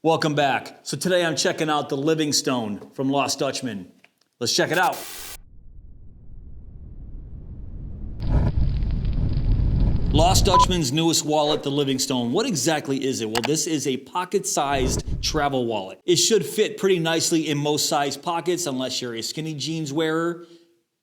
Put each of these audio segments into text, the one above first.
Welcome back. So today I'm checking out the Livingstone from Lost Dutchman. Let's check it out. Lost Dutchman's newest wallet, the Livingstone. What exactly is it? Well, this is a pocket-sized travel wallet. It should fit pretty nicely in most size pockets unless you're a skinny jeans wearer.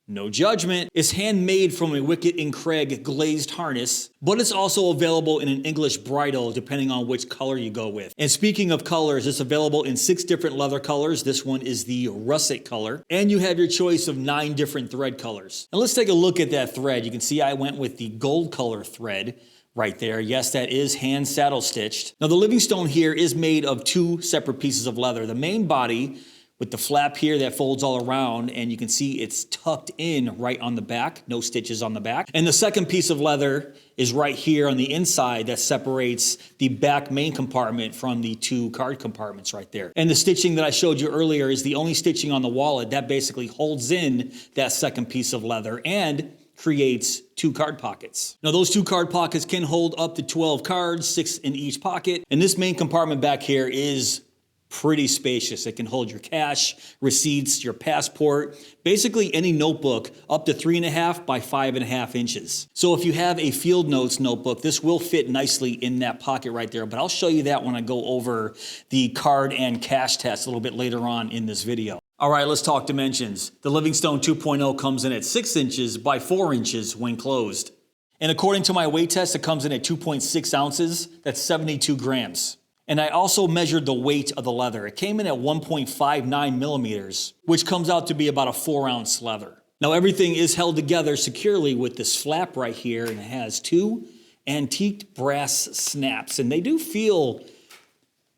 No judgment. It's handmade from a Wickett and Craig glazed harness, but it's also available in an English bridle depending on which color you go with. And speaking of colors, it's available in 6 different leather colors. This one is the russet color, and you have your choice of 9 different thread colors. And let's take a look at that thread. You can see I went with the gold color thread right there. Yes, that is hand saddle stitched. Now the Livingstone here is made of 2 separate pieces of leather. The main body with the flap here that folds all around, and you can see it's tucked in right on the back, no stitches on the back. And the second piece of leather is right here on the inside that separates the back main compartment from the 2 card compartments right there. And the stitching that I showed you earlier is the only stitching on the wallet that basically holds in that second piece of leather and creates 2 card pockets. Now those 2 card pockets can hold up to 12 cards, 6 in each pocket. And this main compartment back here is pretty spacious. It can hold your cash, receipts, your passport, basically any notebook up to 3.5 by 5.5 inches. So if you have a field notes notebook, this will fit nicely in that pocket right there, but I'll show you that when I go over the card and cash test a little bit later on in this video. All right, let's talk dimensions. The Livingstone 2.0 comes in at 6 inches by 4 inches when closed. And according to my weight test, it comes in at 2.6 ounces. That's 72 grams. And I also measured the weight of the leather. It came in at 1.59 millimeters, which comes out to be about a 4-ounce leather. Now everything is held together securely with this flap right here, and it has 2 antiqued brass snaps, and they do feel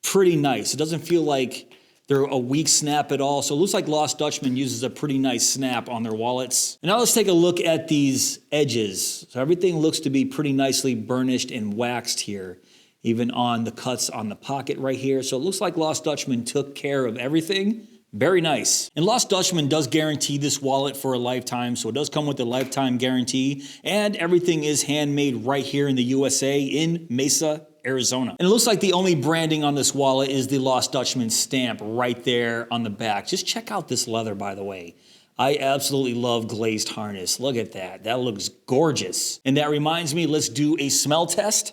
pretty nice. It doesn't feel like they're a weak snap at all. So it looks like Lost Dutchman uses a pretty nice snap on their wallets. And now let's take a look at these edges. So everything looks to be pretty nicely burnished and waxed here, even on the cuts on the pocket right here. So it looks like Lost Dutchman took care of everything. Very nice. And Lost Dutchman does guarantee this wallet for a lifetime, so it does come with a lifetime guarantee, and everything is handmade right here in the USA in Mesa, Arizona. And it looks like the only branding on this wallet is the Lost Dutchman stamp right there on the back. Just check out this leather, by the way. I absolutely love glazed harness. Look at that. That looks gorgeous. And that reminds me, let's do a smell test.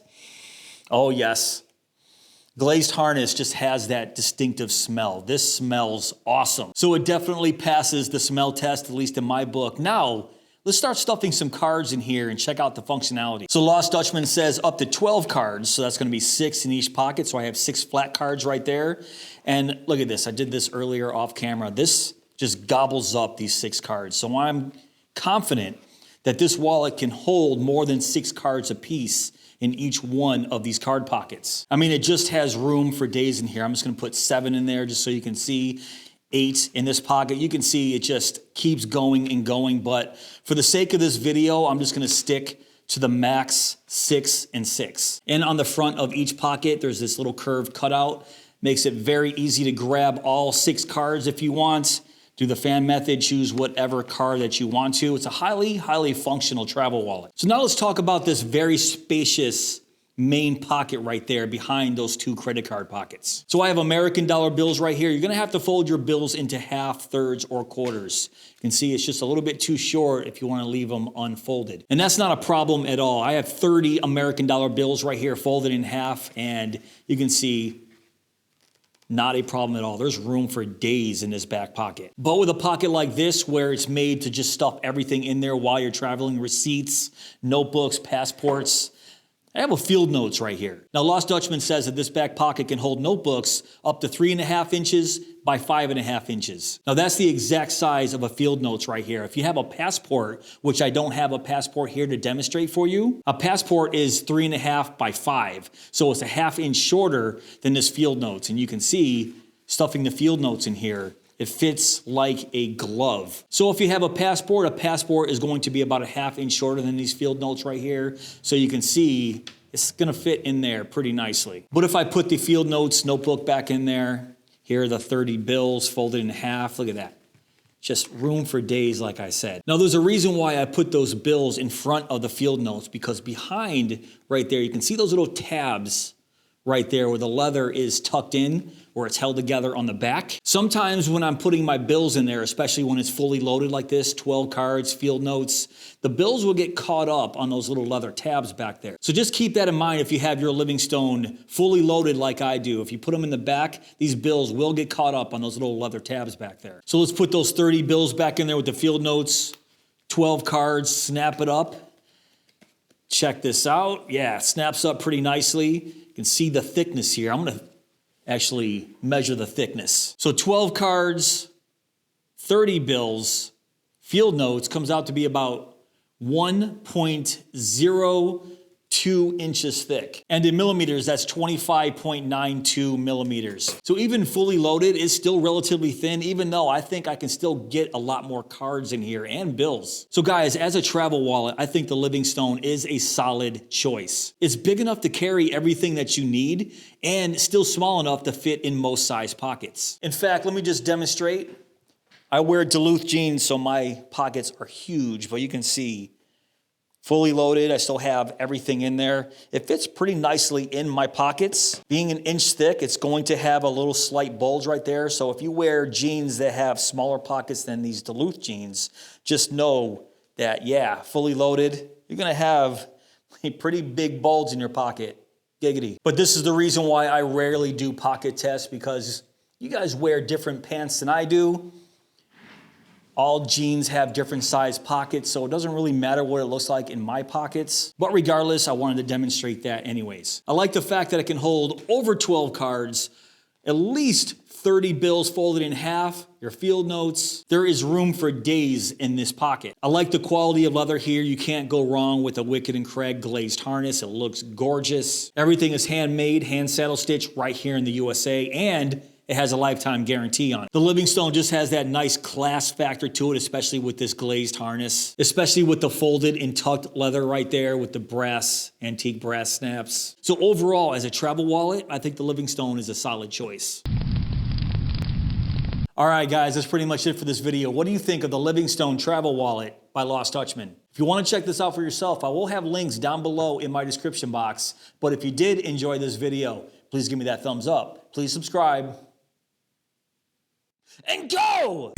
Oh yes, glazed harness just has that distinctive smell. This smells awesome. So it definitely passes the smell test, at least in my book. Now, let's start stuffing some cards in here and check out the functionality. So Lost Dutchman says up to 12 cards, so that's gonna be 6 in each pocket. So I have 6 flat cards right there. And look at this, I did this earlier off camera. This just gobbles up these 6 cards. So I'm confident that this wallet can hold more than 6 cards a piece in each one of these card pockets. I mean, it just has room for days in here. I'm just gonna put 7 in there just so you can see 8 in this pocket. You can see it just keeps going and going, but for the sake of this video, I'm just gonna stick to the max 6 and 6. And on the front of each pocket, there's this little curved cutout. Makes it very easy to grab all 6 cards if you want. Do the fan method, choose whatever card that you want to. It's a highly, highly functional travel wallet. So now let's talk about this very spacious main pocket right there behind those 2 credit card pockets. So I have American dollar bills right here. You're gonna have to fold your bills into half, thirds, or quarters. You can see it's just a little bit too short if you wanna leave them unfolded. And that's not a problem at all. I have 30 American dollar bills right here folded in half, and you can see not a problem at all. There's room for days in this back pocket. But with a pocket like this, where it's made to just stuff everything in there while you're traveling, receipts, notebooks, passports, I have a field notes right here. Now, Lost Dutchman says that this back pocket can hold notebooks up to 3.5 inches by 5.5 inches. Now, that's the exact size of a field notes right here. If you have a passport, which I don't have a passport here to demonstrate for you, a passport is 3.5 by 5. So it's a 1/2 inch shorter than this field notes. And you can see stuffing the field notes in here, it fits like a glove. So if you have a passport is going to be about a 1/2 inch shorter than these field notes right here. So you can see it's gonna fit in there pretty nicely. But if I put the field notes notebook back in there, here are the 30 bills folded in half. Look at that. Just room for days, like I said. Now, there's a reason why I put those bills in front of the field notes, because behind right there, you can see those little tabs right there where the leather is tucked in, where it's held together on the back. Sometimes when I'm putting my bills in there, especially when it's fully loaded like this, 12 cards, field notes, the bills will get caught up on those little leather tabs back there. So just keep that in mind if you have your Livingstone fully loaded like I do. If you put them in the back, these bills will get caught up on those little leather tabs back there. So let's put those 30 bills back in there with the field notes, 12 cards, snap it up. Check this out. Yeah, it snaps up pretty nicely. You can see the thickness here. I'm gonna actually measure the thickness. So 12 cards, 30 bills, field notes comes out to be about 1.02 inches thick. And in millimeters, that's 25.92 millimeters. So even fully loaded is still relatively thin, even though I think I can still get a lot more cards in here and bills. So guys, as a travel wallet, I think the Livingstone is a solid choice. It's big enough to carry everything that you need and still small enough to fit in most size pockets. In fact, let me just demonstrate. I wear Duluth jeans, so my pockets are huge, but you can see fully loaded, I still have everything in there. It fits pretty nicely in my pockets. Being an inch thick, it's going to have a little slight bulge right there. So if you wear jeans that have smaller pockets than these Duluth jeans, just know that, yeah, fully loaded, you're gonna have a pretty big bulge in your pocket. Giggity. But this is the reason why I rarely do pocket tests, because you guys wear different pants than I do. All jeans have different size pockets, so it doesn't really matter what it looks like in my pockets. But regardless, I wanted to demonstrate that anyways. I like the fact that I can hold over 12 cards, at least 30 bills folded in half, your field notes. There is room for days in this pocket. I like the quality of leather here. You can't go wrong with a Wickett and Craig glazed harness. It looks gorgeous. Everything is handmade, hand saddle stitched right here in the USA, and it has a lifetime guarantee on it. The Livingstone just has that nice class factor to it, especially with this glazed harness, especially with the folded and tucked leather right there with the brass, antique brass snaps. So overall, as a travel wallet, I think the Livingstone is a solid choice. All right, guys, that's pretty much it for this video. What do you think of the Livingstone Travel Wallet by Lost Dutchman? If you want to check this out for yourself, I will have links down below in my description box. But if you did enjoy this video, please give me that thumbs up. Please subscribe. And go!